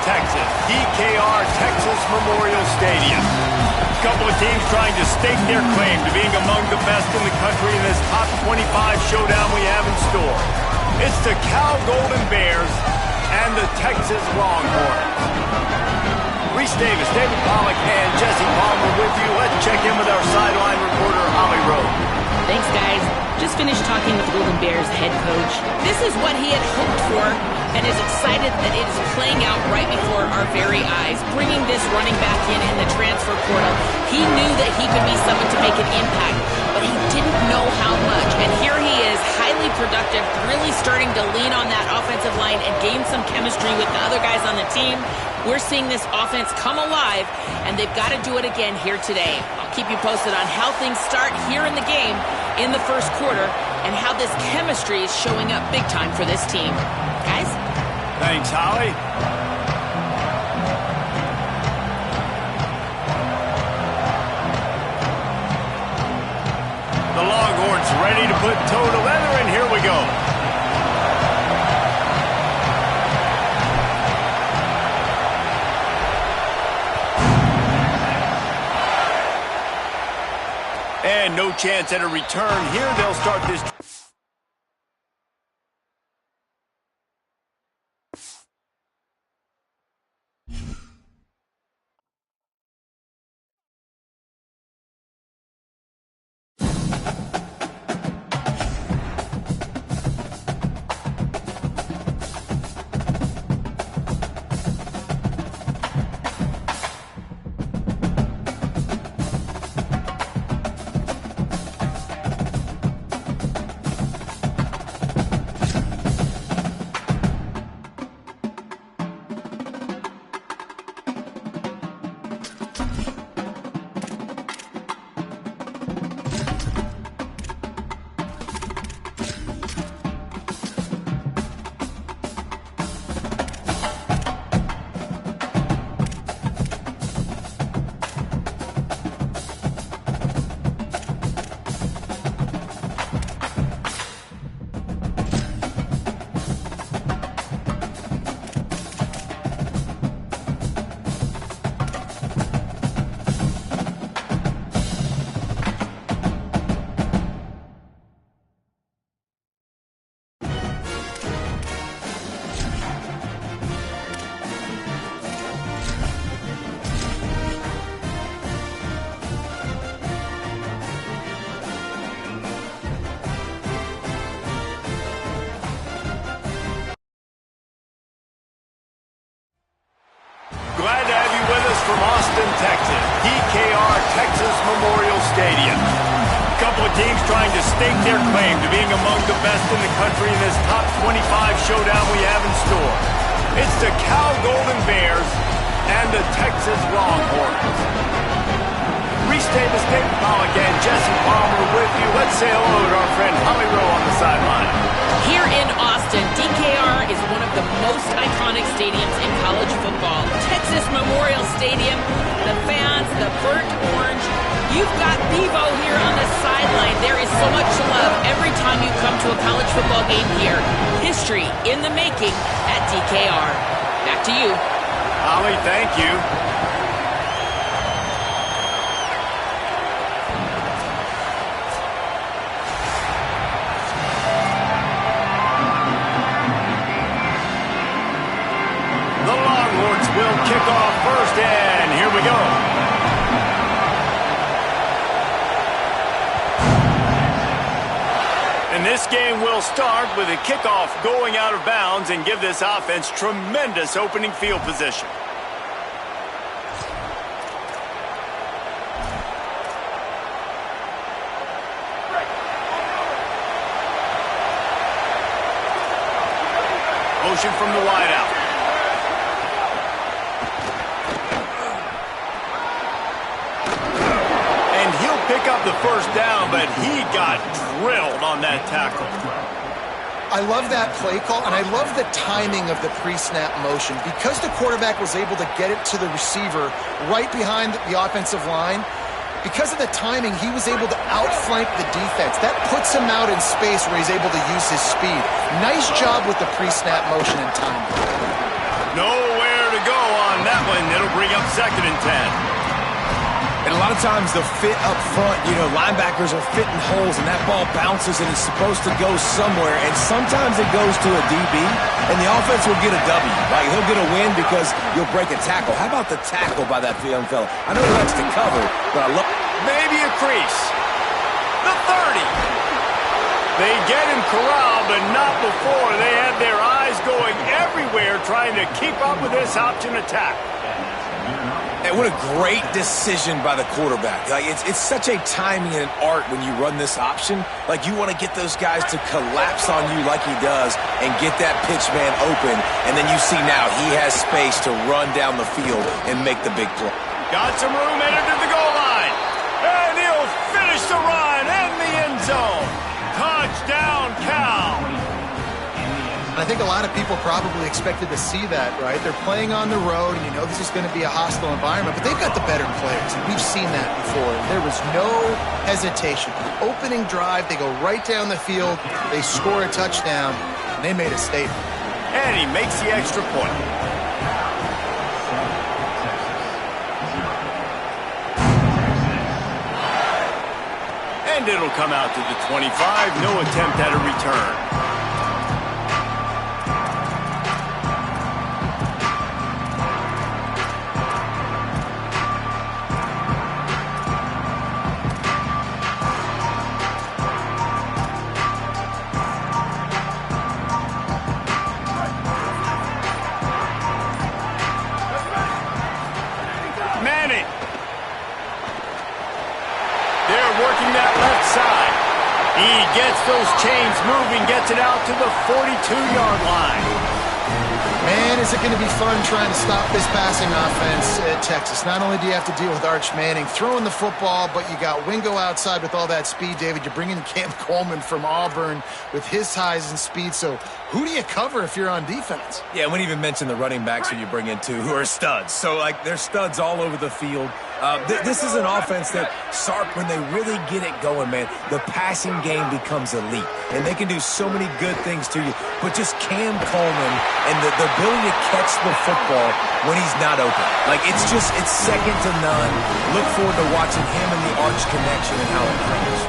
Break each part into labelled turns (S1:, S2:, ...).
S1: Texas, DKR Texas Memorial Stadium. A couple of teams trying to stake their claim to being among the best in the country in this top 25 showdown we have in store. It's the Cal Golden Bears and the Texas Longhorns. Reese Davis, David Pollack, and Jesse Palmer with you. Let's check in with our sideline reporter, Holly Rowe.
S2: Thanks, guys. Just finished talking with the Golden Bears head coach. This is what he had hoped for and is excited that it is playing out right before our very eyes. Bringing this running back in the transfer portal, he knew that he could be someone to make an impact, but he didn't know how much. And here he is, highly productive, really starting to lean on that offensive line and gain some chemistry with the other guys on the team. We're seeing this offense come alive, and they've got to do it again here today. I'll keep you posted on how things start here in the game in the first quarter and how this chemistry is showing up big time for this team. Guys?
S1: Thanks, Holly. The Longhorns ready to put toe to leather, and here we go. And no chance at a return here. They'll start this. Glad to have you with us from Austin, Texas, DKR Texas Memorial Stadium. A couple of teams trying to stake their claim to being among the best in the country in this top 25 showdown we have in store. It's the Cal Golden Bears and the Texas Longhorns. Reese Davis, David Pollack, and Jesse Palmer with you. Let's say hello to our friend Holly Rowe on the sideline.
S2: Here in Austin, DKR is one of the most iconic stadiums in college football. Texas Memorial Stadium, the fans, the burnt orange. You've got Bevo here on the sideline. There is so much love every time you come to a college football game here. History in the making at DKR. Back to you.
S1: Holly, thank you. Will kick off first, and here we go. And this game will start with a kickoff going out of bounds and give this offense tremendous opening field position. Motion from the wideout. Pick up the first down, but he got drilled on that tackle.
S3: I love that play call, and I love the timing of the pre-snap motion. Because the quarterback was able to get it to the receiver right behind the offensive line, because of the timing, he was able to outflank the defense. That puts him out in space where he's able to use his speed. Nice job with the pre-snap motion and timing.
S1: Nowhere to go. Tomlin. It'll bring up 2nd and 10.
S4: And a lot of times the fit up front, linebackers are fitting holes and that ball bounces and it's supposed to go somewhere. And sometimes it goes to a DB and the offense will get a W. Like he'll get a win because you'll break a tackle. How about the tackle by that young fella? I know he likes to cover, but I love...
S1: Maybe a crease. The 30. They get him corralled, but not before. They had their eyes going everywhere trying to keep up with this option attack.
S4: And what a great decision by the quarterback. Like it's such a timing and an art when you run this option. Like you want to get those guys to collapse on you like he does and get that pitch man open. And then you see now he has space to run down the field and make the big play.
S1: Got some room headed to the goal line. And he'll finish the run in the end zone. Touchdown, Cal.
S3: I think a lot of people probably expected to see that, right? They're playing on the road, and this is going to be a hostile environment, but they've got the better players, and we've seen that before. There was no hesitation. The opening drive, they go right down the field, they score a touchdown, and they made a statement.
S1: And he makes the extra point. And it'll come out to the 25, no attempt at a return. He gets those chains moving, gets it out to the 42-yard line.
S3: Man, is it going to be fun trying to stop this passing offense at Texas. Not only do you have to deal with Arch Manning throwing the football, but you got Wingo outside with all that speed, David. You're bringing Cam Coleman from Auburn with his size and speed. So who do you cover if you're on defense?
S4: Yeah, we didn't even mention the running backs who you bring in, too, who are studs. So, they're studs all over the field. This is an offense that, Sark, when they really get it going, man, the passing game becomes elite. And they can do so many good things to you. But just Cam Coleman and the ability to catch the football when he's not open. It's second to none. Look forward to watching him and the Arch connection and how it plays.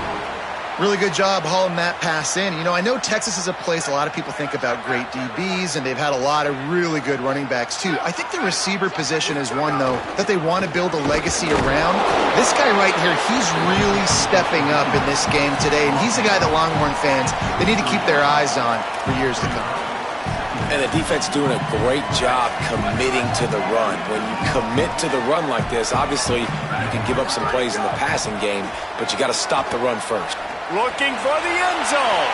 S3: Really good job hauling that pass in. I know Texas is a place a lot of people think about great DBs, and they've had a lot of really good running backs, too. I think the receiver position is one, though, that they want to build a legacy around. This guy right here, he's really stepping up in this game today, and he's the guy that Longhorn fans, they need to keep their eyes on for years to come.
S4: And the defense doing a great job committing to the run. When you commit to the run like this, obviously you can give up some plays in the passing game, but you got to stop the run first.
S1: Looking for the end zone.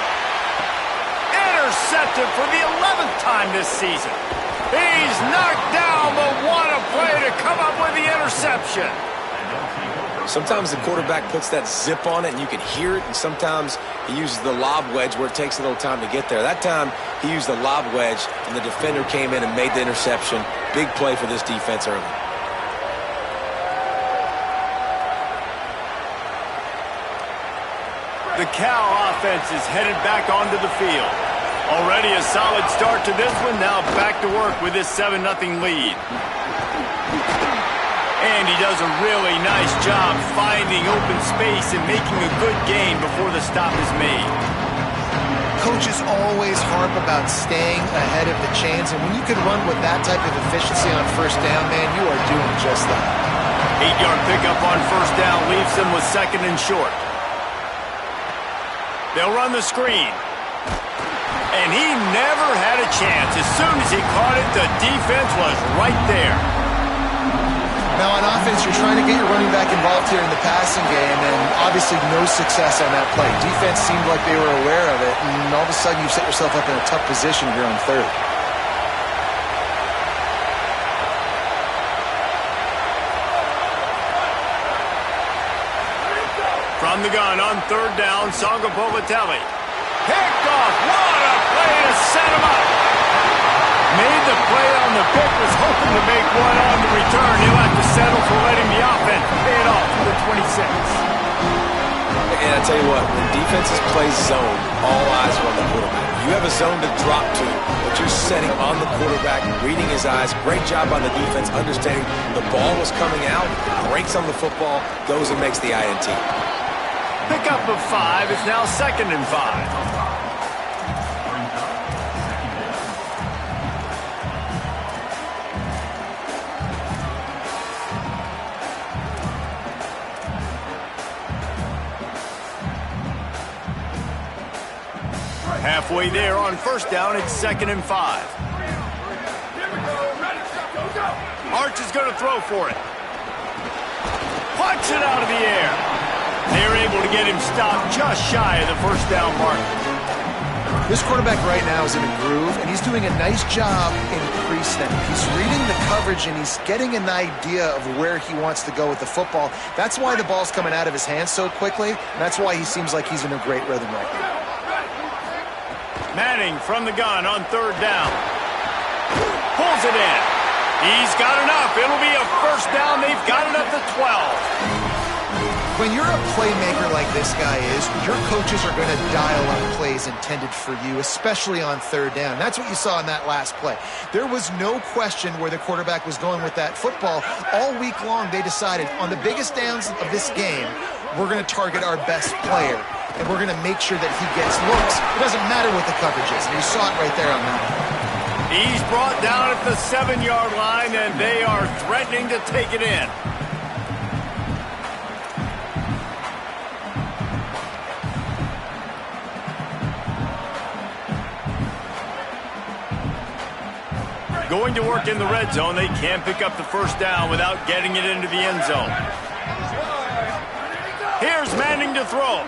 S1: Intercepted for the 11th time this season. He's knocked down, but what a play to come up with the interception.
S4: Sometimes the quarterback puts that zip on it and you can hear it, and sometimes he uses the lob wedge where it takes a little time to get there. That time he used the lob wedge and the defender came in and made the interception. Big play for this defense early.
S1: The Cal offense is headed back onto the field. Already a solid start to this one, now back to work with this 7-0 lead. And he does a really nice job finding open space and making a good gain before the stop is made.
S3: Coaches always harp about staying ahead of the chains, and when you can run with that type of efficiency on first down, man, you are doing just that.
S1: 8-yard pickup on first down leaves them with 2nd and short. They'll run the screen. And he never had a chance. As soon as he caught it, the defense was right there.
S3: Now on offense, you're trying to get your running back involved here in the passing game, and obviously no success on that play. Defense seemed like they were aware of it, and all of a sudden you set yourself up in a tough position here on 3rd.
S1: From the gun on 3rd down, Sangapovatelli. Picked off. What a play to set him up. Made the play on the pick, was hoping to make one on the return. He'll have to settle for letting the offense pay it off to the 26.
S4: And I tell you what, when defenses play zone, all eyes are on the quarterback. You have a zone to drop to, but you're setting on the quarterback, reading his eyes. Great job on the defense, understanding the ball was coming out, breaks on the football, goes and makes the INT.
S1: Pickup of 5. It's now 2nd and 5. Halfway there on 1st down, it's 2nd and 5. Arch is going to throw for it. Punch it out of the air. They're able to get him stopped just shy of the 1st down mark.
S3: This quarterback right now is in a groove, and he's doing a nice job in pre-snap. He's reading the coverage, and he's getting an idea of where he wants to go with the football. That's why the ball's coming out of his hands so quickly, and that's why he seems like he's in a great rhythm right now.
S1: Manning from the gun on 3rd down. Pulls it in. He's got enough. It'll be a 1st down. They've got it up to 12.
S3: When you're a playmaker like this guy is, your coaches are going to dial up plays intended for you, especially on 3rd down. That's what you saw in that last play. There was no question where the quarterback was going with that football. All week long, they decided on the biggest downs of this game, we're going to target our best player, and we're going to make sure that he gets looks. It doesn't matter what the coverage is, and you saw it right there on that.
S1: He's brought down at the 7-yard line, and they are threatening to take it in. Going to work in the red zone. They can't pick up the 1st down without getting it into the end zone. Here's Manning to throw.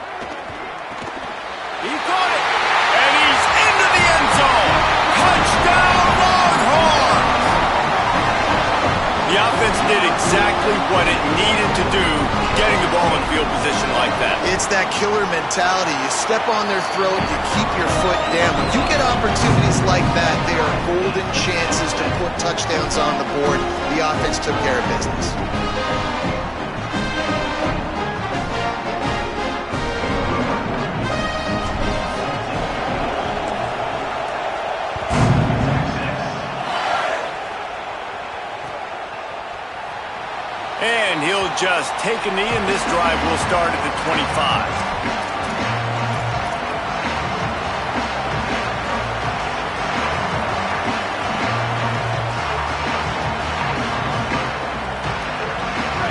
S1: He caught it, and he's into the end zone. Touchdown, Longhorns! The offense did exactly what it needed to do, getting the ball in field position like that.
S3: It's that killer mentality. You step on their throat, you keep your foot down. When you get opportunities like that, they are golden chances to put touchdowns on the board. The offense took care of business.
S1: And he'll just take a knee, and this drive will start at the 25.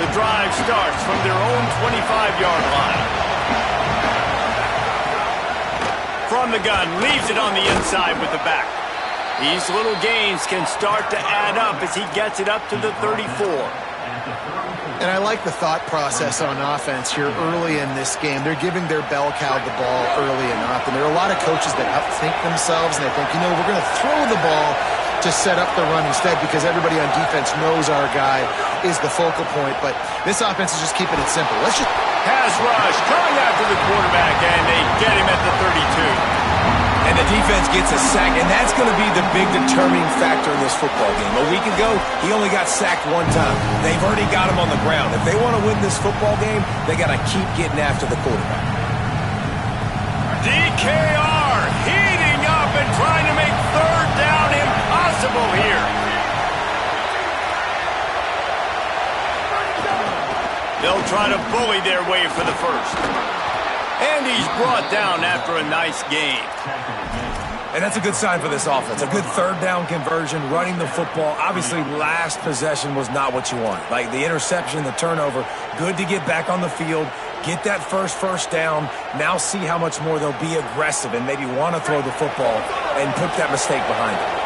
S1: The drive starts from their own 25-yard line. From the gun, leaves it on the inside with the back. These little gains can start to add up as he gets it up to the 34.
S3: And I like the thought process on offense here early in this game. They're giving their bell cow the ball early enough. And there are a lot of coaches that outthink themselves, and they think, you know, we're going to throw the ball to set up the run instead because everybody on defense knows our guy is the focal point. But this offense is just keeping it simple. Let's just...
S1: Pass rush coming after the quarterback, and they get him at the 32.
S4: And the defense gets a sack, and that's going to be the big determining factor in this football game. A week ago, he only got sacked 1 time. They've already got him on the ground. If they want to win this football game, they got to keep getting after the quarterback.
S1: DKR heating up and trying to make 3rd down impossible here. They'll try to bully their way for the 1st. And he's brought down after a nice gain.
S4: And that's a good sign for this offense. A good 3rd down conversion, running the football. Obviously, last possession was not what you wanted. Like the interception, the turnover, good to get back on the field, get that first down. Now see how much more they'll be aggressive and maybe want to throw the football and put that mistake behind them.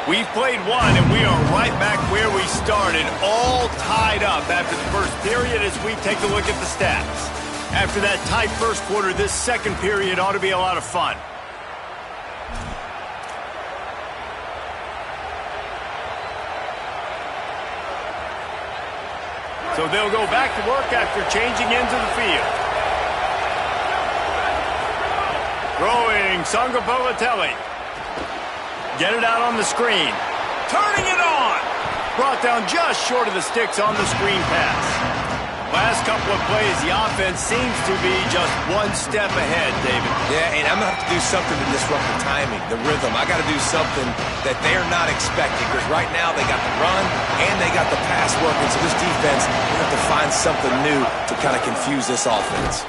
S1: We've played 1, and we are right back where we started, all tied up after the 1st period as we take a look at the stats. After that tight 1st quarter, this 2nd period ought to be a lot of fun. So they'll go back to work after changing into the field. Throwing Sangapolatelli. Get it out on the screen. Turning it on. Brought down just short of the sticks on the screen pass. Last couple of plays, the offense seems to be just one step ahead, David.
S4: Yeah, and I'm going to have to do something to disrupt the timing, the rhythm. I got to do something that they're not expecting, because right now they got the run and they got the pass working. So this defense, they have to find something new to kind of confuse this offense.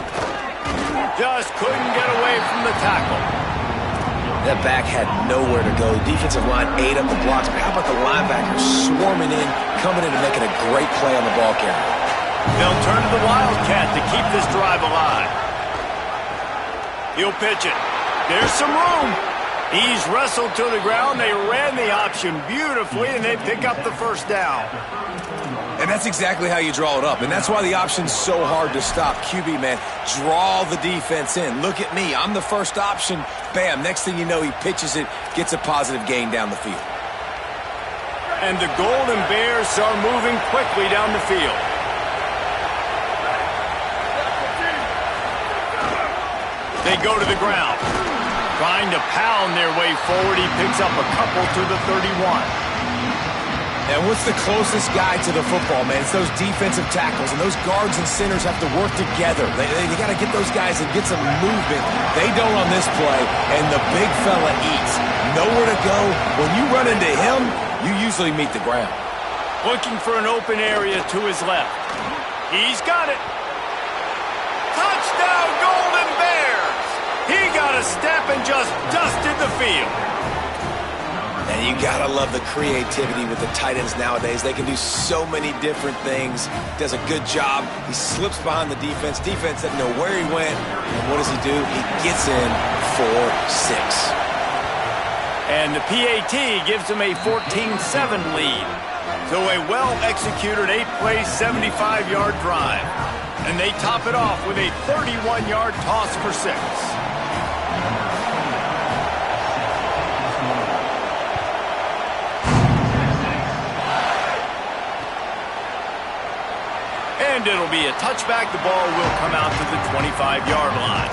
S1: Just couldn't get away from the tackle.
S4: That back had nowhere to go. Defensive line ate up the blocks. But how about the linebackers swarming in, coming in and making a great play on the ball carrier?
S1: They'll turn to the Wildcat to keep this drive alive. He'll pitch it. There's some room. He's wrestled to the ground. They ran the option beautifully, and they pick up the first down.
S4: And that's exactly how you draw it up. And that's why the option's so hard to stop. QB, man, draw the defense in. Look at me. I'm the first option. Bam. Next thing you know, he pitches it, gets a positive gain down the field.
S1: And the Golden Bears are moving quickly down the field. They go to the ground. Trying to pound their way forward. He picks up a couple to the 31.
S4: And what's the closest guy to the football, man? It's those defensive tackles, and those guards and centers have to work together. They got to get those guys and get some movement. They don't on this play, and the big fella eats. Nowhere to go. When you run into him, you usually meet the ground.
S1: Looking for an open area to his left. He's got it. Touchdown, Golden Bears! He got a step and just dusted the field.
S4: And you gotta love the creativity with the tight ends nowadays. They can do so many different things. Does a good job. He slips behind the defense. Defense doesn't know where he went. And what does he do? He gets in for 6.
S1: And the PAT gives him a 14-7 lead. So a well-executed 8-play, 75-yard drive. And they top it off with a 31-yard toss for 6. And it'll be a touchback. The ball will come out to the 25-yard line.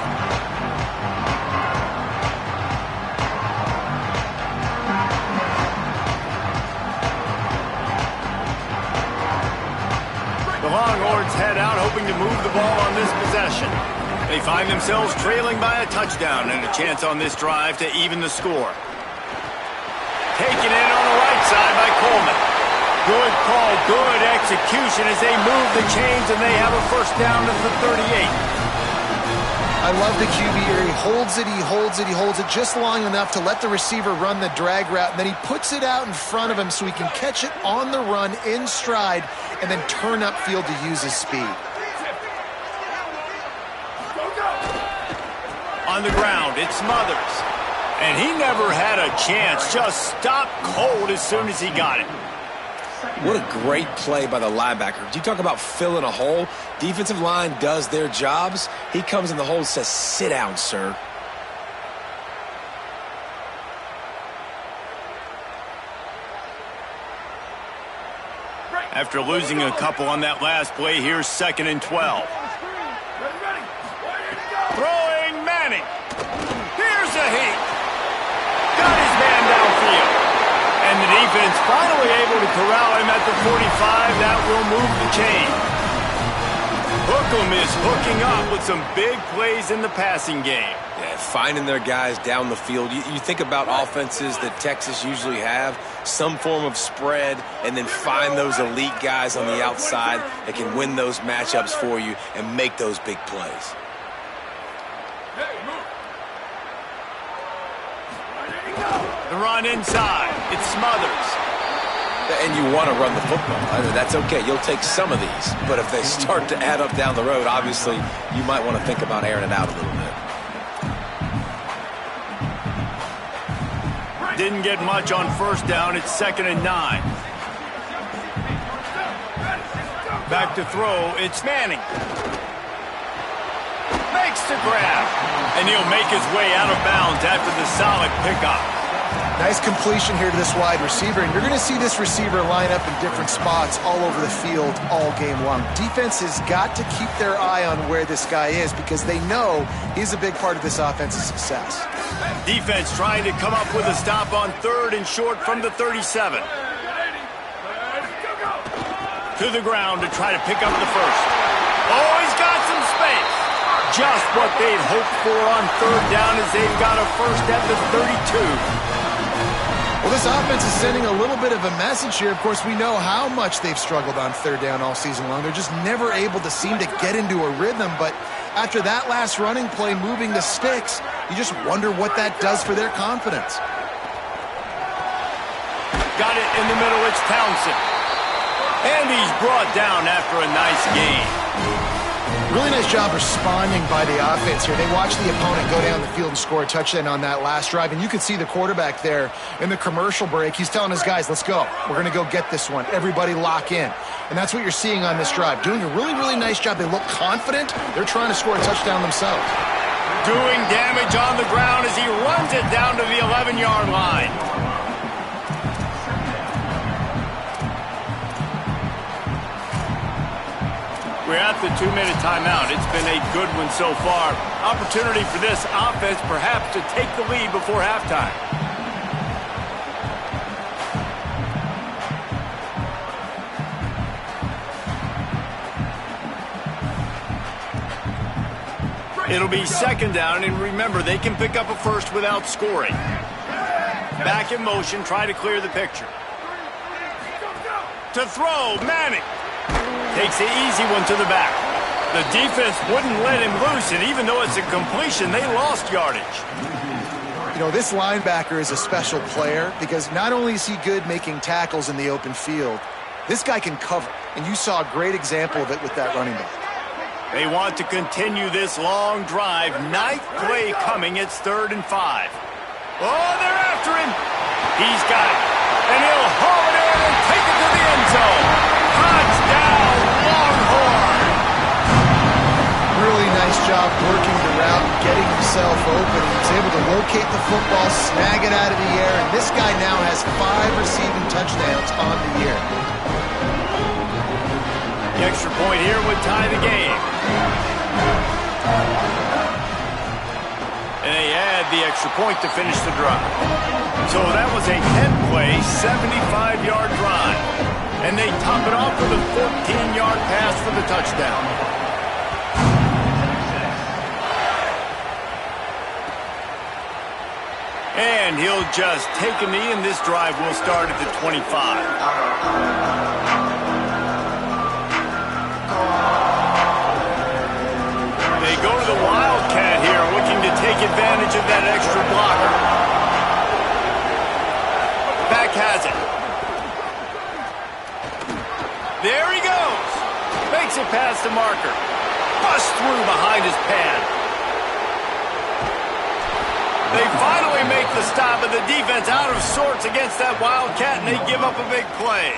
S1: The Longhorns head out, hoping to move the ball on this possession. They find themselves trailing by a touchdown and a chance on this drive to even the score. Taken in on the right side by Coleman. Good call, good execution as they move the chains, and they have a first down at the 38.
S3: I love the QB here. He holds it, he holds it, he holds it just long enough to let the receiver run the drag route, and then he puts it out in front of him so he can catch it on the run in stride and then turn upfield to use his speed.
S1: On the ground, it's Smothers. And he never had a chance, just stopped cold as soon as he got it.
S4: What a great play by the linebacker. You talk about filling a hole. Defensive line does their jobs. He comes in the hole and says, "Sit down, sir."
S1: After losing a couple on that last play, here's 2nd and 12. Throwing Manning. Here's a heat. Got his man downfield. And the defense finally able to corral him at the 45. That will move the chain. Hookem is hooking up with some big plays in the passing game.
S4: Yeah, finding their guys down the field. You think about offenses that Texas usually have, some form of spread, and then find those elite guys on the outside that can win those matchups for you and make those big plays.
S1: The run inside. It's Smothers.
S4: And you want to run the football. That's okay. You'll take some of these. But if they start to add up down the road, obviously, you might want to think about airing it out a little bit.
S1: Didn't get much on first down. It's 2nd and 9. Back to throw. It's Manning. Makes the grab. And he'll make his way out of bounds after the solid pickup.
S3: Nice completion here to this wide receiver, and you're going to see this receiver line up in different spots all over the field all game long. Defense has got to keep their eye on where this guy is because they know he's a big part of this offense's success.
S1: Defense trying to come up with a stop on 3rd and short from the 37. To the ground to try to pick up the first. Oh, he's got some space. Just what they'd hoped for on third down as they've got a first at the 32.
S3: Well, this offense is sending a little bit of a message here. Of course, we know how much they've struggled on third down all season long. They're just never able to seem to get into a rhythm. But after that last running play moving the sticks, you just wonder what that does for their confidence.
S1: Got it in the middle. It's Townsend. And he's brought down after a nice gain.
S3: Really nice job responding by the offense here. They watched the opponent go down the field and score a touchdown on that last drive. And you could see the quarterback there in the commercial break. He's telling his guys, let's go. We're going to go get this one. Everybody lock in. And that's what you're seeing on this drive. Doing a really, really nice job. They look confident. They're trying to score a touchdown themselves.
S1: Doing damage on the ground as he runs it down to the 11-yard line. We're at the 2-minute timeout. It's been a good one so far. Opportunity for this offense perhaps to take the lead before halftime. It'll be second down, and remember, they can pick up a first without scoring. Back in motion, try to clear the picture. To throw, Manning. Takes the easy one to the back. The defense wouldn't let him loose, and even though it's a completion, they lost yardage.
S3: You know, this linebacker is a special player because not only is he good making tackles in the open field, this guy can cover, and you saw a great example of it with that running back.
S1: They want to continue this long drive. Ninth play coming. It's 3rd and 5. Oh, they're after him. He's got it. And he'll haul it in and take it to the end zone. Touchdown, Longhorn.
S3: Really nice job working the route and getting himself open. He was able to locate the football, snag it out of the air, and this guy now has 5 receiving touchdowns on the year.
S1: The extra point here would tie the game. And they add the extra point to finish the drive. So that was a 10-play, 75-yard drive. And they top it off with a 14-yard pass for the touchdown. And he'll just take a knee, and this drive will start at the 25. They go to the Wildcat here, looking to take advantage of that extra blocker. Back has it. There he goes. Makes it past the marker. Busts through behind his pad. They finally make the stop, and the defense out of sorts against that Wildcat, and they give up a big play.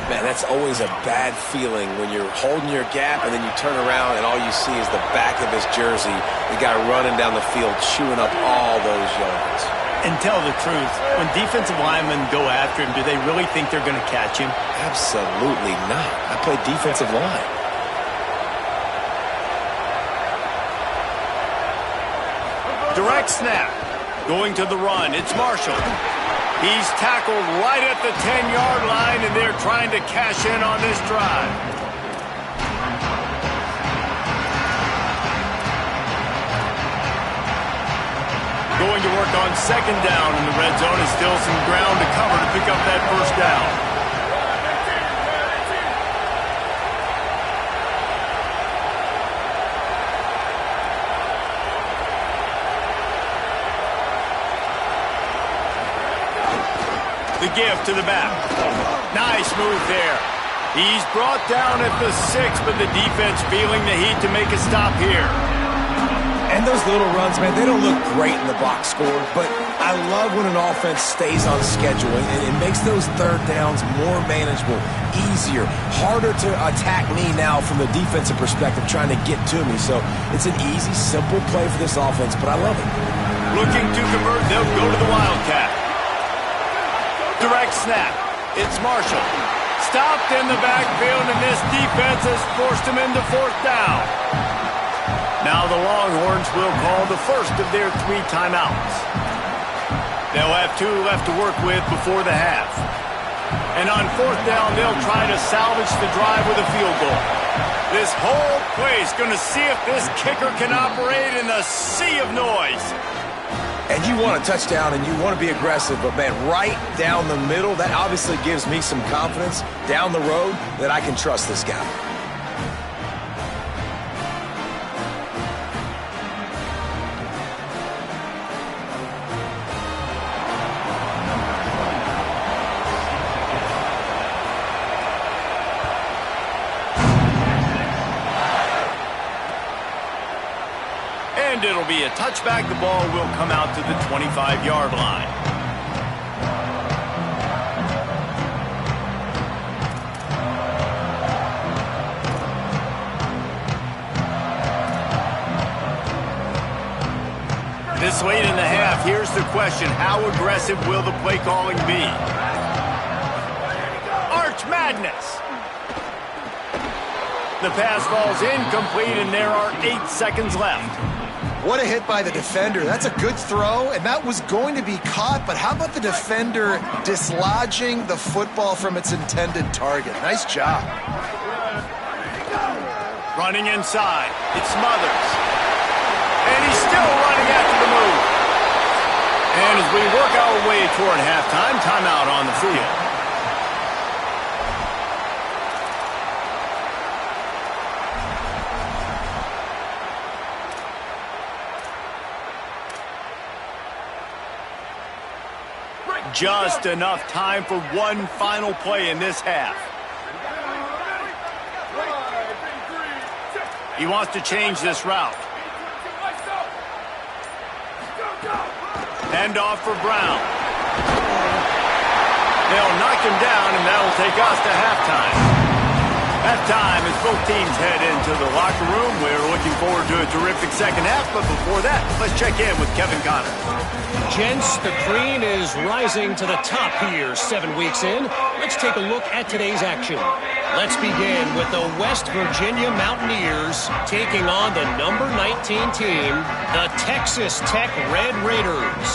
S4: Man, that's always a bad feeling when you're holding your gap and then you turn around and all you see is the back of his jersey. The guy running down the field, chewing up all those yards.
S1: And tell the truth, when defensive linemen go after him, do they really think they're going to catch him?
S4: Absolutely not. I play defensive line.
S1: Direct snap. Going to the run. It's Marshall. He's tackled right at the 10-yard line, and they're trying to cash in on this drive. Going to work on second down in the red zone, and still some ground to cover to pick up that first down. The give to the back. Nice move there. He's brought down at the 6, but the defense feeling the heat to make a stop here.
S4: And those little runs, man, they don't look great in the box score, but I love when an offense stays on schedule, and it makes those third downs more manageable, easier, harder to attack me now from the defensive perspective trying to get to me. So it's an easy, simple play for this offense, but I love it.
S1: Looking to convert, they'll go to the Wildcat. Direct snap. It's Marshall. Stopped in the backfield, and this defense has forced him into 4th down. Now the Longhorns will call the first of their 3 timeouts. They'll have 2 left to work with before the half. And on fourth down, they'll try to salvage the drive with a field goal. This whole place going to see if this kicker can operate in the sea of noise.
S4: And you want a touchdown and you want to be aggressive, but, man, right down the middle, that obviously gives me some confidence down the road that I can trust this guy.
S1: And it'll be a touchback. The ball will come out to the 25-yard line. This late in the half, here's the question. How aggressive will the play calling be? Arch Madness. The pass falls incomplete, and there are 8 seconds left.
S3: What a hit by the defender. That's a good throw, and that was going to be caught, but how about the defender dislodging the football from its intended target? Nice job.
S1: Running inside. It smothers. And he's still running after the move. And as we work our way toward halftime, timeout on the field. Just enough time for one final play in this half. He wants to change this route. Hand off for Brown. They'll knock him down, and that'll take us to halftime. Halftime as both teams head into the locker room. We're looking forward to a terrific second half, but before that, let's check in with Kevin Connors.
S5: Gents, the cream is rising to the top here 7 weeks in. Let's take a look at today's action. Let's begin with the West Virginia Mountaineers taking on the number 19 team, the Texas Tech Red Raiders.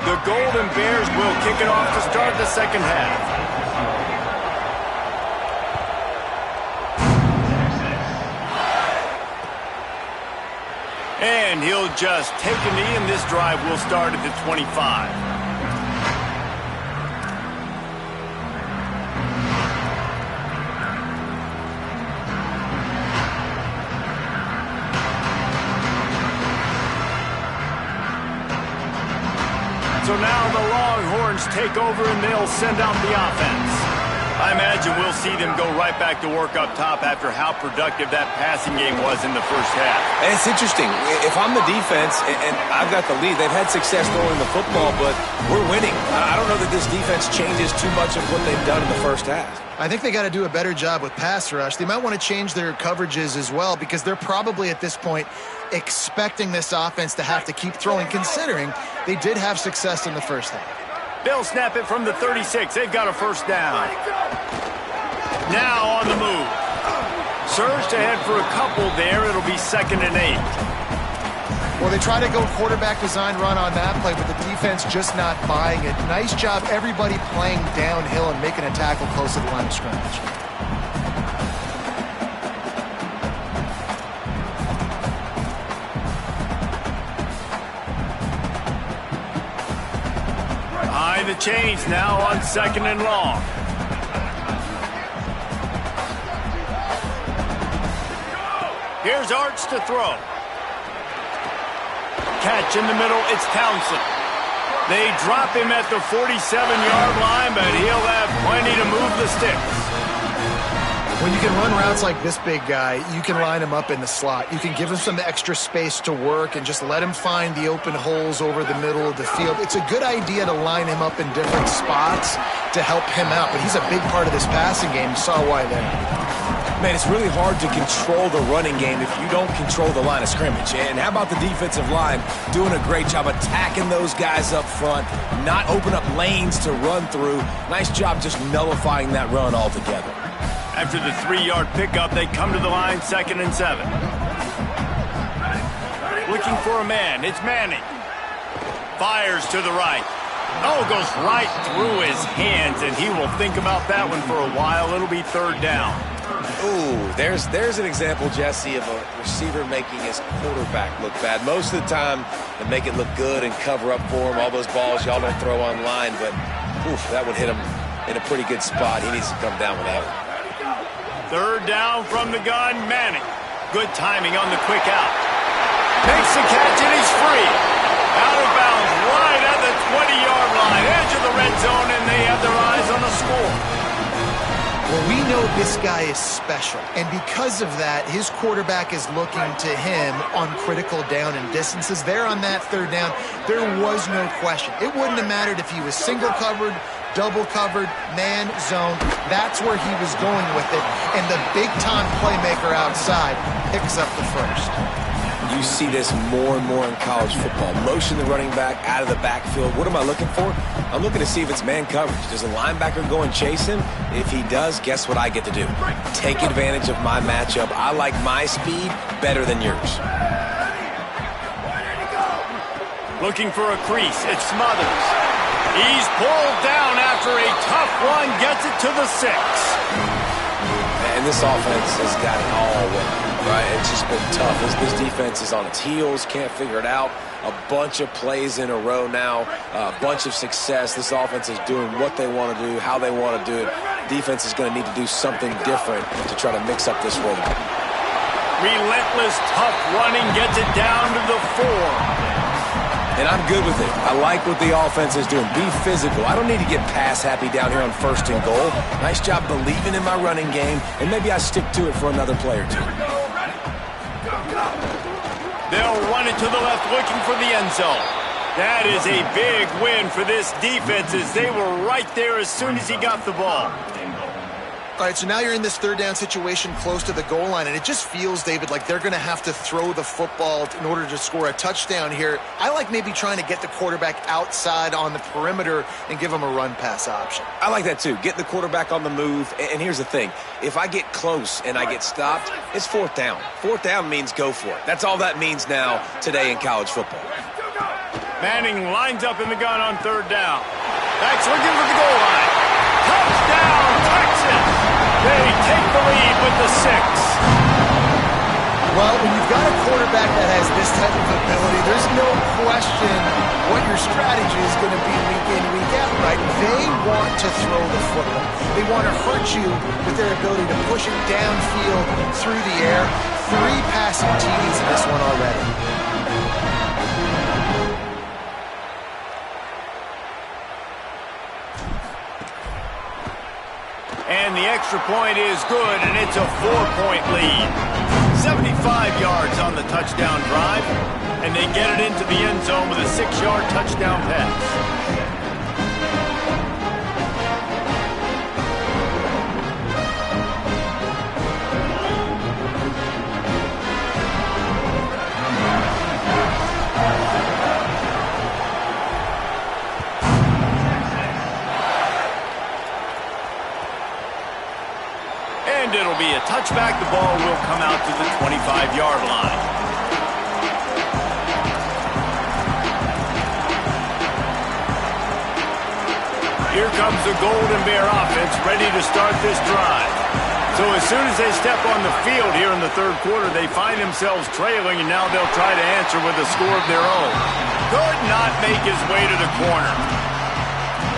S1: The Golden Bears will kick it off to start the second half. And he'll just take a knee, and this drive will start at the 25. So now the Longhorns take over, and they'll send out the offense. I imagine we'll see them go right back to work up top after how productive that passing game was in the first half.
S4: And it's interesting. If I'm the defense and I've got the lead, they've had success throwing the football, but we're winning. I don't know that this defense changes too much of what they've done in the first half.
S3: I think they got to do a better job with pass rush. They might want to change their coverages as well, because they're probably at this point expecting this offense to have to keep throwing, considering they did have success in the first half.
S1: They'll snap it from the 36. They've got a first down. Now on the move. Surged ahead for a couple there. It'll be 2nd and 8.
S3: Well, they try to go quarterback design run on that play, but the defense just not buying it. Nice job, everybody playing downhill and making a tackle close to the line of scrimmage.
S1: Behind the chains now on 2nd and long. Here's Arch to throw. Catch in the middle, it's Townsend. They drop him at the 47-yard line, but he'll have plenty to move the sticks.
S3: When you can run routes like this big guy, you can line him up in the slot. You can give him some extra space to work and just let him find the open holes over the middle of the field. It's a good idea to line him up in different spots to help him out, but he's a big part of this passing game. You saw why there.
S4: Man, it's really hard to control the running game if you don't control the line of scrimmage. And how about the defensive line doing a great job attacking those guys up front, not open up lanes to run through. Nice job just nullifying that run altogether.
S1: After the 3-yard pickup, they come to the line, 2nd and 7. Looking for a man. It's Manning. Fires to the right. Oh, goes right through his hands, and he will think about that one for a while. It'll be third down.
S4: Ooh, there's an example, Jesse, of a receiver making his quarterback look bad. Most of the time, they make it look good and cover up for him. All those balls y'all don't throw online, but oof, that would hit him in a pretty good spot. He needs to come down with that one.
S1: Third down from the gun, Manning. Good timing on the quick out. Makes the catch, and he's free. Out of bounds, right at the 20-yard line, edge of the red zone, and they have their eyes on the score.
S3: Well, we know this guy is special, and because of that, his quarterback is looking to him on critical down and distances. There on that third down, there was no question. It wouldn't have mattered if he was single covered, double covered, man, zone. That's where he was going with it, and the big-time playmaker outside picks up the first.
S4: You see this more and more in college football. Motion the running back out of the backfield. What am I looking for? I'm looking to see if it's man coverage. Does a linebacker go and chase him? If he does, guess what I get to do? Take advantage of my matchup. I like my speed better than yours.
S1: Looking for a crease. It Smothers. He's pulled down after a tough run. Gets it to the 6.
S4: And this offense has got it all wrong. Right, it's just been tough. This defense is on its heels, can't figure it out. A bunch of plays in a row now, a bunch of success. This offense is doing what they want to do, how they want to do it. Defense is going to need to do something different to try to mix up this rhythm.
S1: Relentless, tough running, gets it down to the 4.
S4: And I'm good with it. I like what the offense is doing. Be physical. I don't need to get pass happy down here on 1st and goal. Nice job believing in my running game, and maybe I stick to it for another play or two.
S1: They'll run it to the left, looking for the end zone. That is a big win for this defense, as they were right there as soon as he got the ball.
S3: All right, so now you're in this third down situation close to the goal line, and it just feels, David, like they're going to have to throw the football in order to score a touchdown here. I like maybe trying to get the quarterback outside on the perimeter and give him a run-pass option.
S4: I like that too. Get the quarterback on the move. And here's the thing. If I get close and I get stopped, it's 4th down. 4th down means go for it. That's all that means now today in college football.
S1: Manning lines up in the gun on 3rd down. That's looking for the goal line. Touchdown, Texas! They take the lead with the 6.
S3: Well, when you've got a quarterback that has this type of ability, there's no question what your strategy is going to be week in, week out, right? They want to throw the football. They want to hurt you with their ability to push it downfield through the air. 3 passing TDs in this one already.
S1: And the extra point is good, and it's a 4-point lead. 75 yards on the touchdown drive, and they get it into the end zone with a 6-yard touchdown pass. And it'll be a touchback. The ball will come out to the 25-yard line. Here comes the Golden Bear offense, ready to start this drive. So as soon as they step on the field here in the 3rd quarter, they find themselves trailing, and now they'll try to answer with a score of their own. Could not make his way to the corner.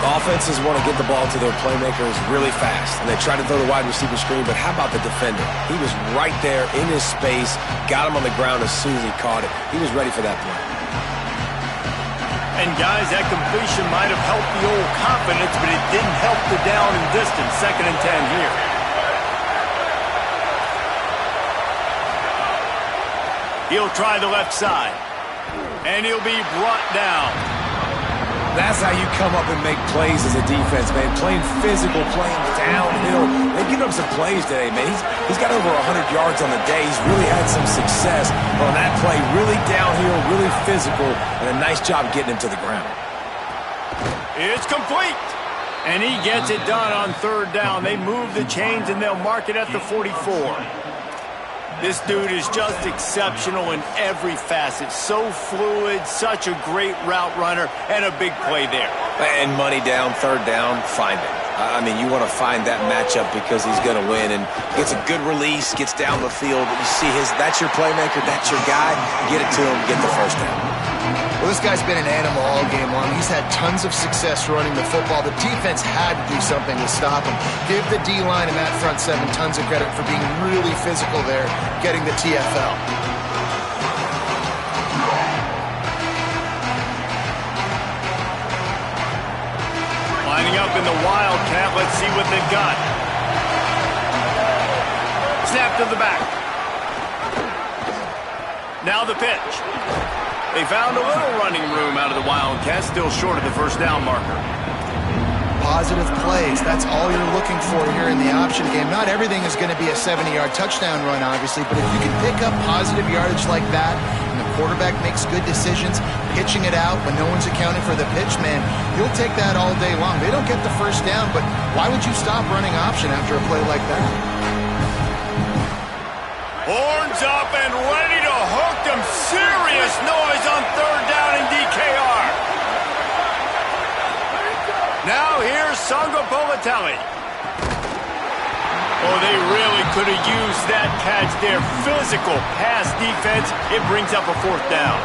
S4: Offenses want to get the ball to their playmakers really fast, and they try to throw the wide receiver screen, but how about the defender? He was right there in his space, got him on the ground as soon as he caught it. He was ready for that play.
S1: And guys, that completion might have helped the old confidence, but it didn't help the down and distance. 2nd and 10 here. He'll try the left side, and he'll be brought down.
S4: That's how you come up and make plays as a defense, man. Playing physical, playing downhill. They've given up some plays today, man. He's got over 100 yards on the day. He's really had some success on that play. Really downhill, really physical, and a nice job getting him to the ground.
S1: It's complete. And he gets it done on 3rd down. They move the chains, and they'll mark it at the 44. This dude is just exceptional in every facet. So fluid, such a great route runner, and a big play there.
S4: And money down, third down, find it. I mean, you want to find that matchup because he's going to win, and gets a good release, gets down the field. You see that's your playmaker, that's your guy. Get it to him, get the first down.
S3: Well, this guy's been an animal all game long. He's had tons of success running the football. The defense had to do something to stop him. Give the D-line and that front seven tons of credit for being really physical there, getting the TFL.
S1: Lining up in the Wildcat. Let's see what they've got. Snap to the back. Now the pitch. They found a little running room out of the Wildcat, still short of the first down marker.
S3: Positive plays, that's all you're looking for here in the option game. Not everything is going to be a 70-yard touchdown run, obviously, but if you can pick up positive yardage like that, and the quarterback makes good decisions, pitching it out when no one's accounting for the pitch, man, you'll take that all day long. They don't get the first down, but why would you stop running option after a play like that?
S1: Horns up and ready to hook them. Serious noise on third down in DKR. Now here's Songo Politelli. Oh, they really could have used that catch there. Physical pass defense. It brings up a fourth down.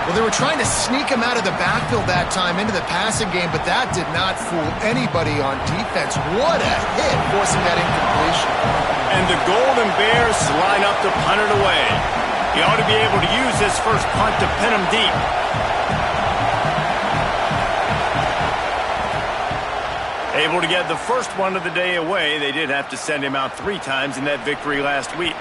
S3: Well, they were trying to sneak him out of the backfield that time into the passing game, but that did not fool anybody on defense. What a hit, forcing that incompletion.
S1: And the Golden Bears line up to punt it away. He ought to be able to use this first punt to pin him deep. Able to get the first one of the day away. They did have to send him out 3 times in that victory last week.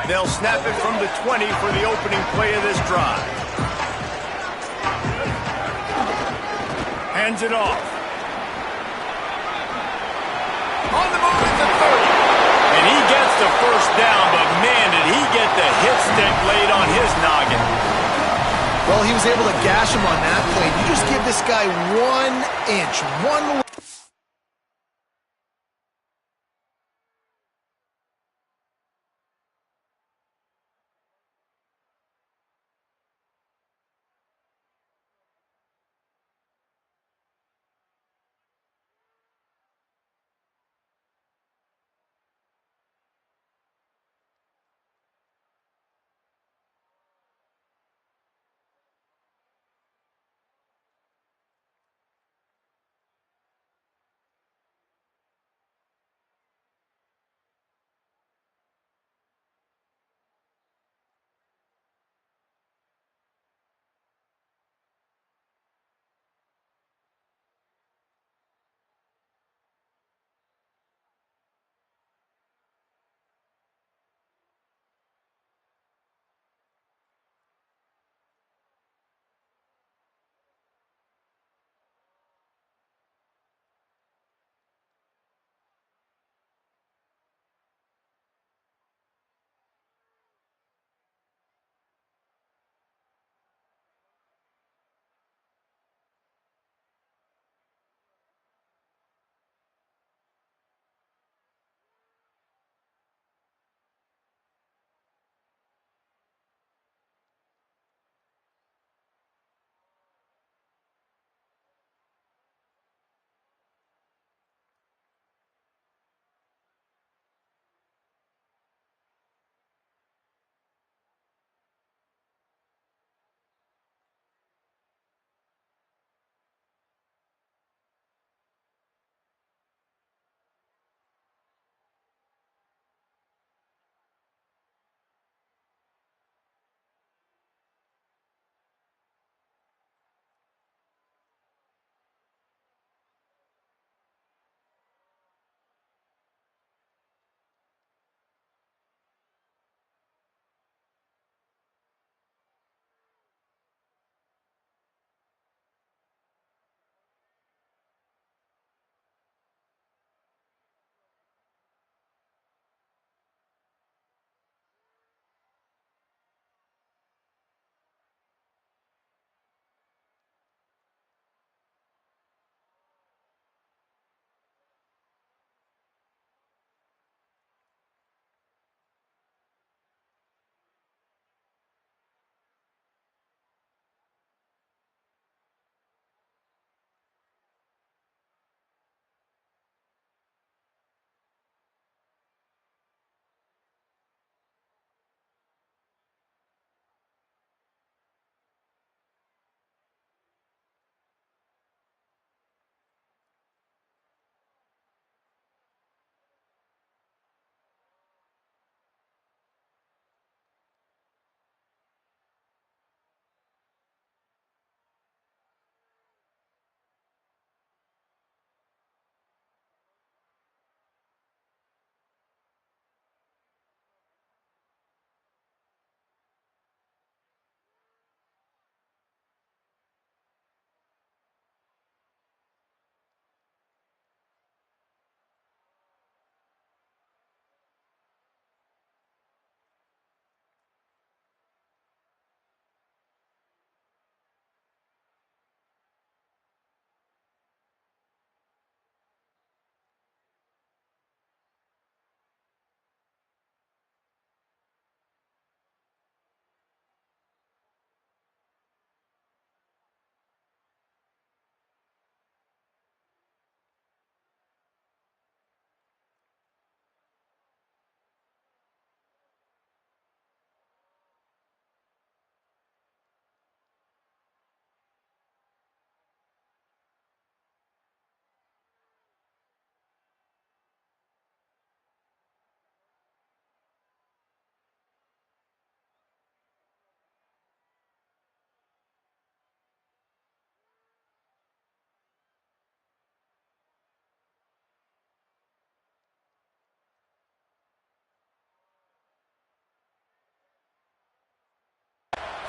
S1: They'll snap it from the 20 for the opening play of this drive. Hands it off. On the move at the 30. And he gets the first down, but man, did he get the hit stick laid on his noggin.
S3: Well, he was able to gash him on that play. You just give this guy 1 inch, one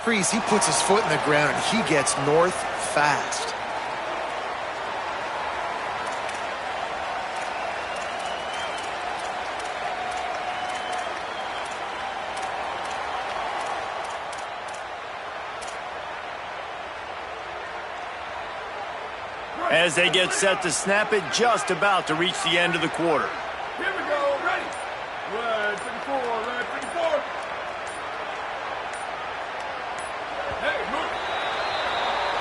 S3: Freeze, he puts his foot in the ground and he gets north fast.
S1: As they get set to snap it, just about to reach the end of the quarter.
S6: Here we go, ready. Red 54, red 54. Hey, move.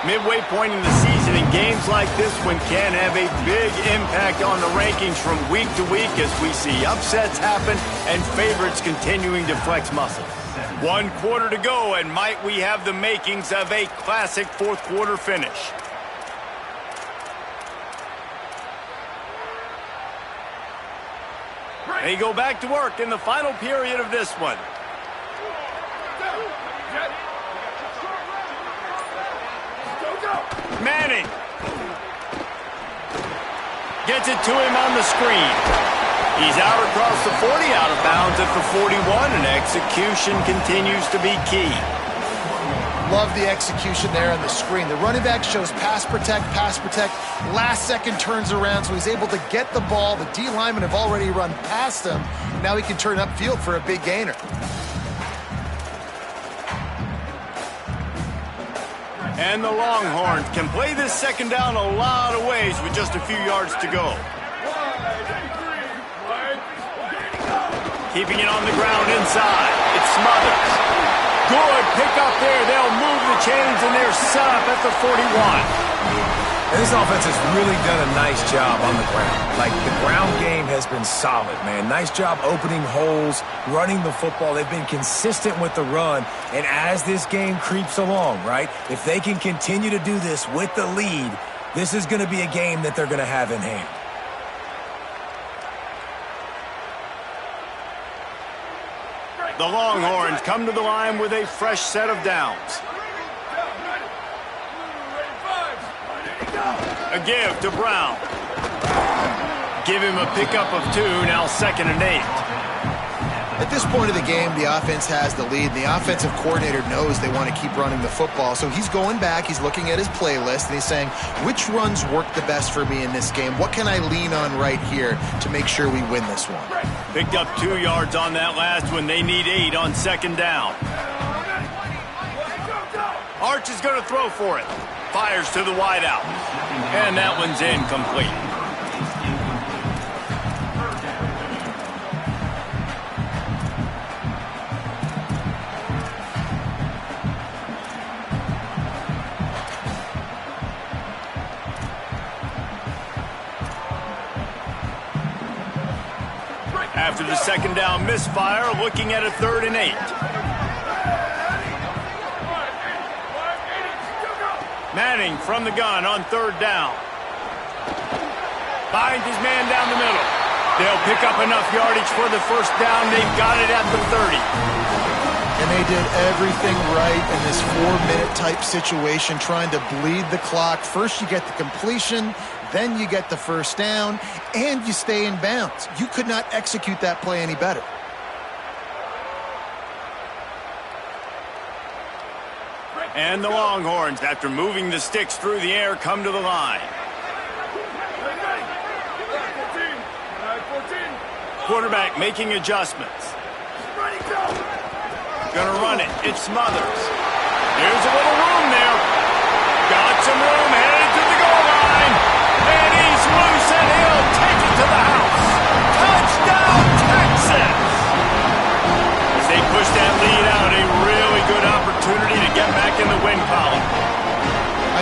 S1: Midway point in the season, and games like this one can have a big impact on the rankings from week to week as we see upsets happen and favorites continuing to flex muscle. 1 quarter to go, and might we have the makings of a classic fourth quarter finish. They go back to work in the final period of this one. Manning gets it to him on the screen. He's out across the 40, out of bounds at the 41, and execution continues to be key.
S3: Love the execution there on the screen. The running back shows pass protect, last second turns around, so he's able to get the ball. The D linemen have already run past him. Now he can turn upfield for a big gainer.
S1: And the Longhorns can play this second down a lot of ways with just a few yards to go. Keeping it on the ground inside. It's Smothers. Good pickup there. They'll move the chains, and they're set up at the 41.
S4: And this offense has really done a nice job on the ground. Like, the ground game has been solid, man. Nice job opening holes, running the football. They've been consistent with the run. And as this game creeps along, right, if they can continue to do this with the lead, this is going to be a game that they're going to have in hand.
S1: The Longhorns come to the line with a fresh set of downs. A give to Brown. Give him a pickup of 2, now 2nd and 8.
S3: At this point of the game, the offense has the lead, and the offensive coordinator knows they want to keep running the football. So he's going back, he's looking at his playlist, and he's saying, which runs work the best for me in this game? What can I lean on right here to make sure we win this one?
S1: Picked up 2 yards on that last one. They need 8 on 2nd down. Arch is going to throw for it. Fires to the wideout. And that one's incomplete. After the 2nd down misfire, looking at a 3rd and 8. Manning from the gun on 3rd down. Finds his man down the middle. They'll pick up enough yardage for the 1st down. They've got it at the 30.
S3: And they did everything right in this 4-minute type situation, trying to bleed the clock. First you get the completion, then you get the 1st down, and you stay in bounds. You could not execute that play any better.
S1: And the Longhorns, after moving the sticks through the air, come to the line. Quarterback making adjustments. Gonna run it. It's Smothers. There's a little room there. Got some room, headed to the goal line. And he's loose, and he'll take it to the house. Touchdown, Texas! As they push that lead out, a really good opportunity to get back in the win column.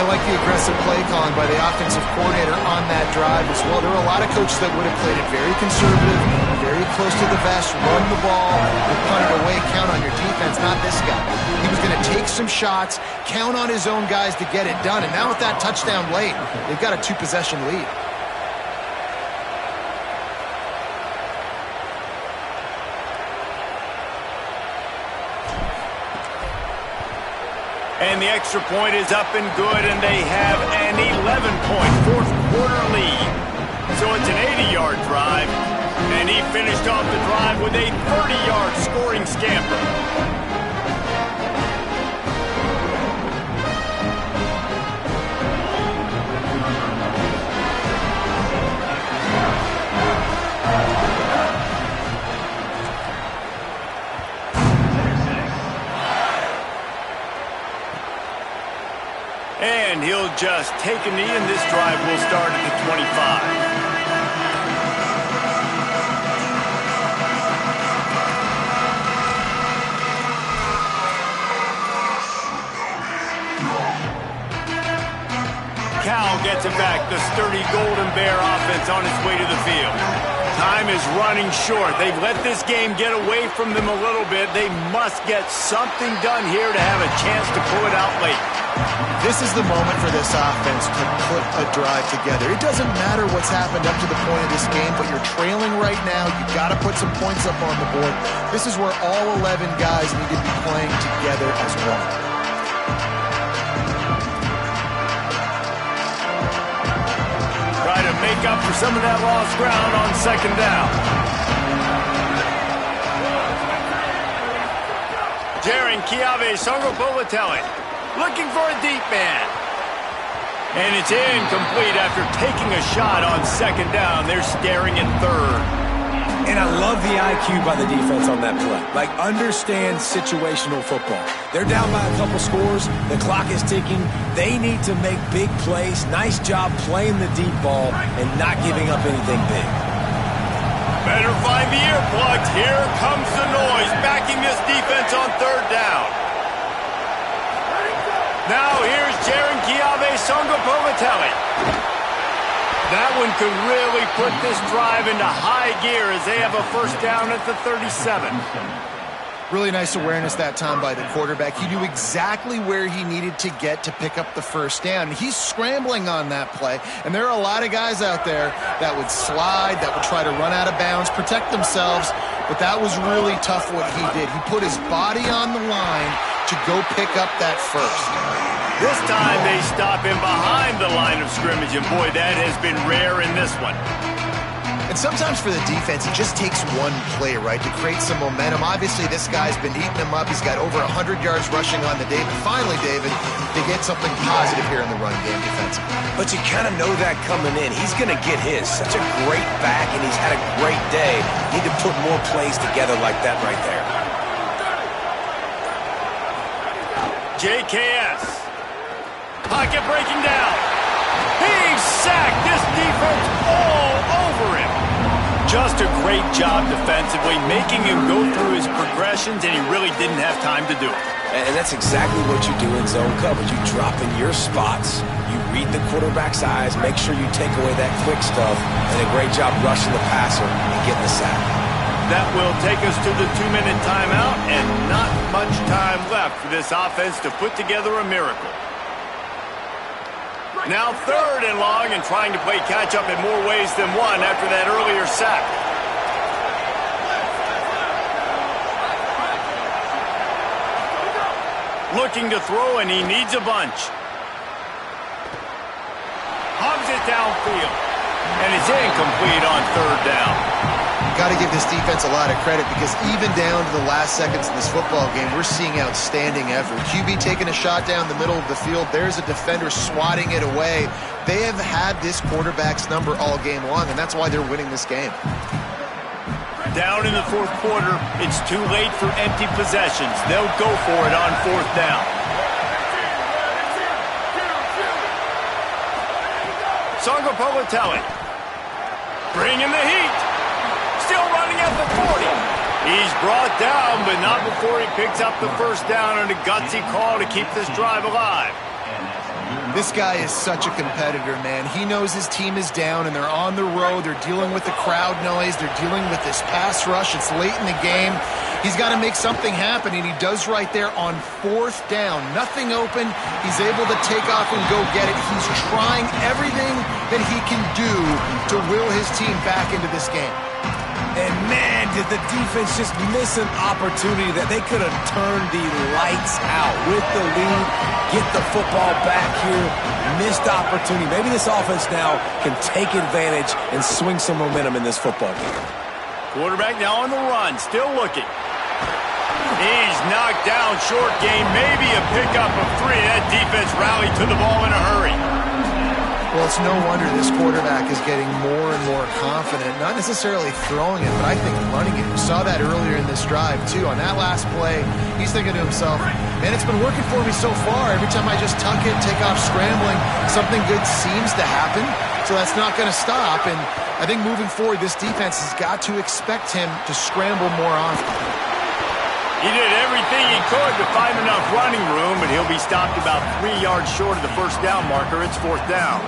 S3: I like the aggressive play calling by the offensive coordinator on that drive as well. There were a lot of coaches that would have played it very conservative, very close to the vest, run the ball, and punt it away, count on your defense, not this guy. He was going to take some shots, count on his own guys to get it done, and now with that touchdown late, they've got a 2-possession lead.
S1: And the extra point is up and good, and they have an 11-point fourth quarter lead. So it's an 80-yard drive, and he finished off the drive with a 30-yard scoring scamper. just take a knee, and this drive will start at the 25. Cal gets it back. The sturdy Golden Bear offense on its way to the field. Time is running short. They've let this game get away from them a little bit. They must get something done here to have a chance to pull it out late.
S3: This is the moment for this offense to put a drive together. It doesn't matter what's happened up to the point of this game, but you're trailing right now. You've got to put some points up on the board. This is where all 11 guys need to be playing together as one.
S1: Try to make up for some of that lost ground on second down. Jaron Kiave Songo'o-Politelli looking for a deep man. And it's incomplete after taking a shot on second down. They're staring at third.
S4: And I love the IQ by the defense on that play. Like, understand situational football. They're down by a couple scores. The clock is ticking. They need to make big plays. Nice job playing the deep ball and not giving up anything big.
S1: Better find the earplugs. Here comes the noise, backing this defense on third down. Now here's Jaron Kiave Songo'o-Politelli. That one could really put this drive into high gear as they have a first down at the 37.
S3: Really nice awareness that time by the quarterback. He knew exactly where he needed to get to pick up the first down. He's scrambling on that play, and there are a lot of guys out there that would slide, that would try to run out of bounds, protect themselves, but that was really tough what he did. He put his body on the line to go pick up that first.
S1: This time they stop him behind the line of scrimmage, and boy, that has been rare in this one.
S3: And sometimes for the defense, it just takes one play, right, to create some momentum. Obviously, this guy's been eating him up. He's got over 100 yards rushing on the day. But finally, David, they get something positive here in the run game defensively.
S4: But you kind of know that coming in. He's going to get his. Such a great back, and he's had a great day. Need to put more plays together like that right there.
S1: JKS. Pocket breaking down. He's sacked. This defense all over him. Just a great job defensively, making him go through his progressions, and he really didn't have time to do it.
S4: And that's exactly what you do in zone coverage. You drop in your spots, you read the quarterback's eyes, make sure you take away that quick stuff, and a great job rushing the passer and getting the sack.
S1: That will take us to the 2-minute timeout, and not much time left for this offense to put together a miracle. Now third and long, and trying to play catch-up in more ways than one after that earlier sack. Looking to throw, and he needs a bunch. Hogs it downfield, and it's incomplete on third down.
S3: Got to give this defense a lot of credit, because even down to the last seconds of this football game, we're seeing outstanding effort. QB taking a shot down the middle of the field. There's a defender swatting it away. They have had this quarterback's number all game long, and that's why they're winning this game.
S1: Down in the fourth quarter, it's too late for empty possessions. They'll go for it on fourth down. Songo'o-Politelli bringing the heat. Still running at the 40. He's brought down, but not before he picks up the first down on a gutsy call to keep this drive alive.
S3: This guy is such a competitor, man. He knows his team is down, and they're on the road. They're dealing with the crowd noise. They're dealing with this pass rush. It's late in the game. He's got to make something happen, and he does right there on fourth down. Nothing open. He's able to take off and go get it. He's trying everything that he can do to will his team back into this game.
S4: And man, did the defense just miss an opportunity that they could have turned the lights out with the lead, get the football back here. Missed opportunity. Maybe this offense now can take advantage and swing some momentum in this football game.
S1: Quarterback now on the run, still looking. He's knocked down, short gain, maybe a pickup of 3. That defense rallied to the ball in a hurry.
S3: Well, it's no wonder this quarterback is getting more and more confident, not necessarily throwing it, but I think running it. You saw that earlier in this drive, too. On that last play, he's thinking to himself, man, it's been working for me so far. Every time I just tuck it, take off scrambling, something good seems to happen. So that's not going to stop. And I think moving forward, this defense has got to expect him to scramble more often.
S1: He did everything he could to find enough running room, but he'll be stopped about 3 yards short of the first down marker. It's 4th down.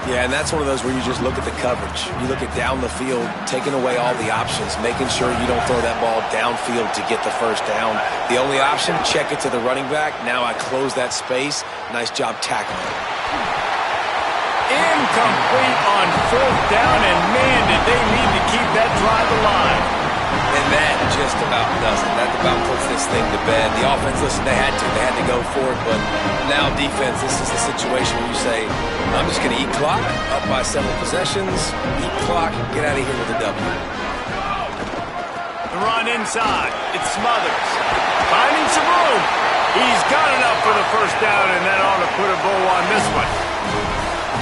S4: Yeah, and that's one of those where you just look at the coverage. You look at down the field, taking away all the options, making sure you don't throw that ball downfield to get the first down. The only option, check it to the running back. Now I close that space. Nice job tackling.
S1: Incomplete on 4th down, and man, did they need to keep that drive alive.
S4: And that just about does it. That about puts this thing to bed. The offense, listen, they had to go for it, but now defense, this is the situation where you say, I'm just going to eat clock, up by several possessions, eat clock, get out of here with a W.
S1: The run inside. It's Smothers. Finding some room. He's got enough for the first down, and that ought to put a bow on this one.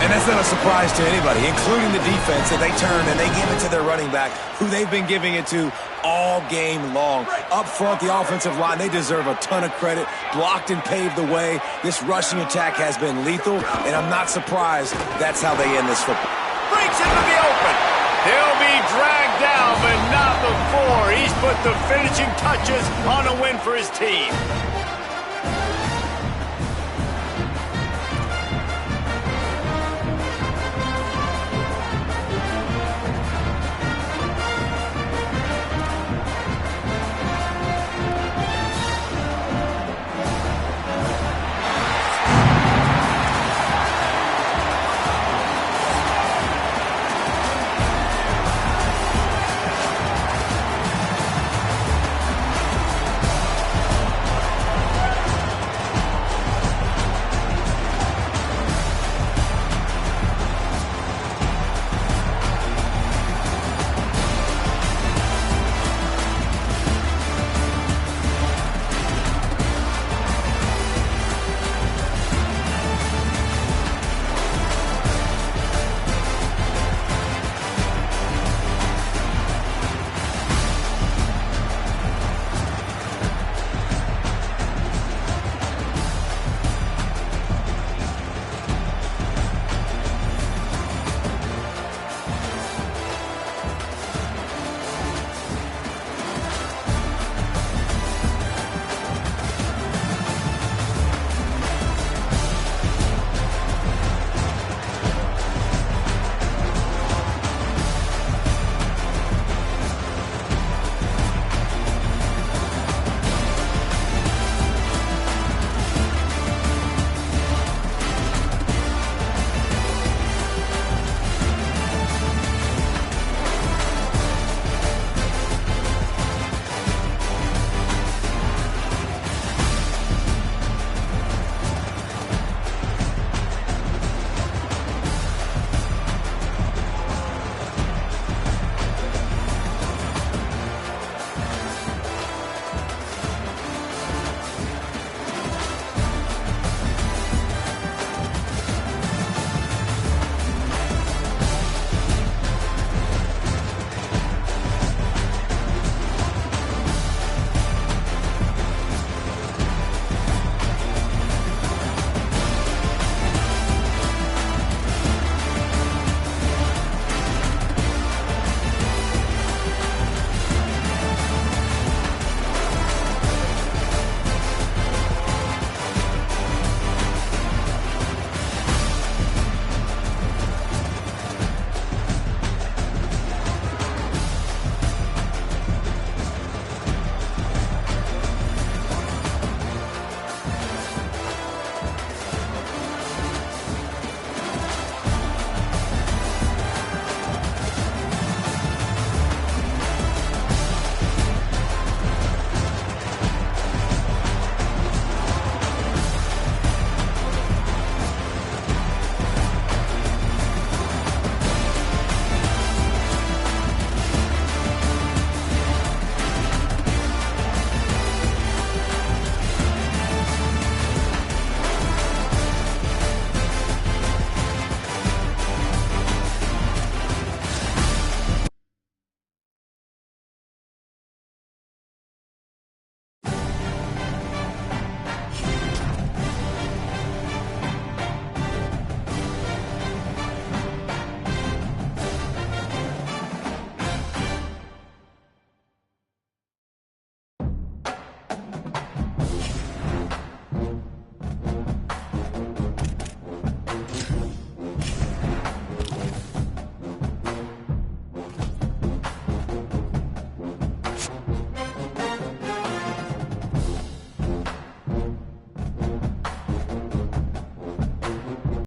S4: And that's not a surprise to anybody, including the defense, that they turn and they give it to their running back, who they've been giving it to all game long. Up front, the offensive line, they deserve a ton of credit. Blocked and paved the way. This rushing attack has been lethal, and I'm not surprised that's how they end this football.
S1: Breaks into the open. He'll be dragged down, but not before. He's put the finishing touches on a win for his team.